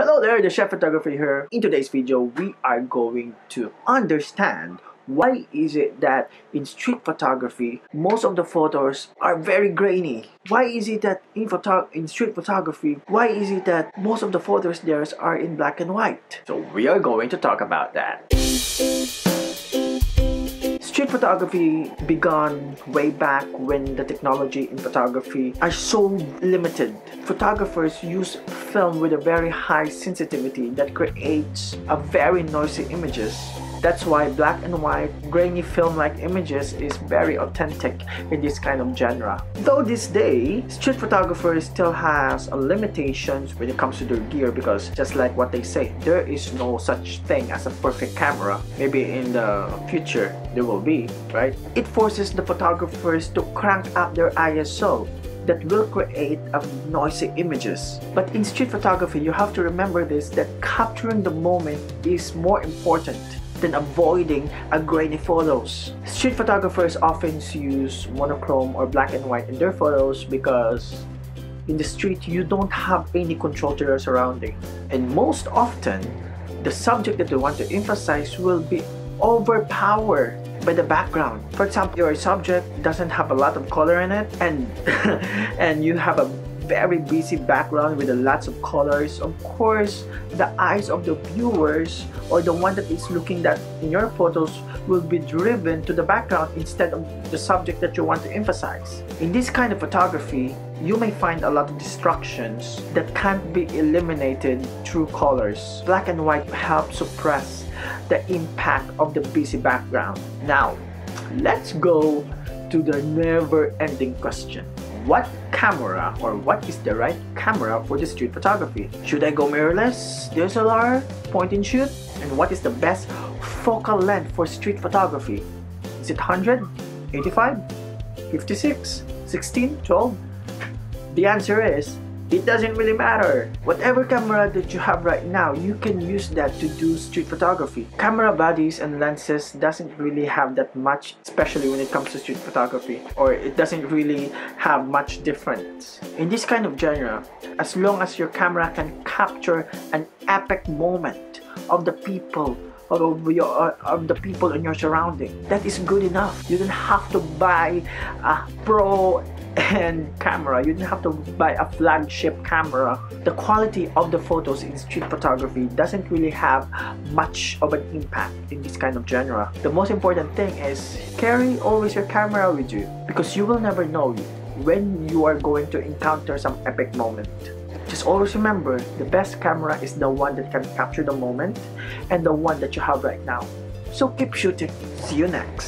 Hello there, the Chef Photography here. In today's video, we are going to understand why is it that in street photography, most of the photos are very grainy. Why is it that in street photography, why is it that most of the photos there are in black and white? So we are going to talk about that. Street photography began way back when the technology in photography are so limited. Photographers use film with a very high sensitivity that creates a very noisy images. That's why black and white, grainy film-like images is very authentic in this kind of genre. Though this day, street photographers still has limitations when it comes to their gear, because just like what they say, there is no such thing as a perfect camera. Maybe in the future there will be, right? It forces the photographers to crank up their ISO that will create noisy images. But in street photography, you have to remember this, that capturing the moment is more important than avoiding grainy photos. Street photographers often use monochrome or black and white in their photos because in the street you don't have any control to your surrounding. And most often, the subject that you want to emphasize will be overpowered by the background. For example, your subject doesn't have a lot of color in it, and and you have a very busy background with lots of colors. Of course, the eyes of the viewers or the one that is looking that in your photos will be driven to the background instead of the subject that you want to emphasize. In this kind of photography, you may find a lot of distractions that can't be eliminated through colors. Black and white help suppress the impact of the busy background. Now, let's go to the never-ending question. What camera or what is the right camera for the street photography? Should I go mirrorless, DSLR, point and shoot? And what is the best focal length for street photography? Is it 100, 85, 56, 16, 12? The answer is, it doesn't really matter. Whatever camera that you have right now, you can use that to do street photography. Camera bodies and lenses doesn't really have that much, especially when it comes to street photography, or it doesn't really have much difference. In this kind of genre, as long as your camera can capture an epic moment of the people of the people in your surrounding, that is good enough. You don't have to buy a pro and camera. You don't have to buy a flagship camera. The quality of the photos in street photography doesn't really have much of an impact in this kind of genre. The most important thing is carry always your camera with you, because you will never know when you are going to encounter some epic moment. Just always remember, the best camera is the one that can capture the moment and the one that you have right now. So keep shooting. See you next.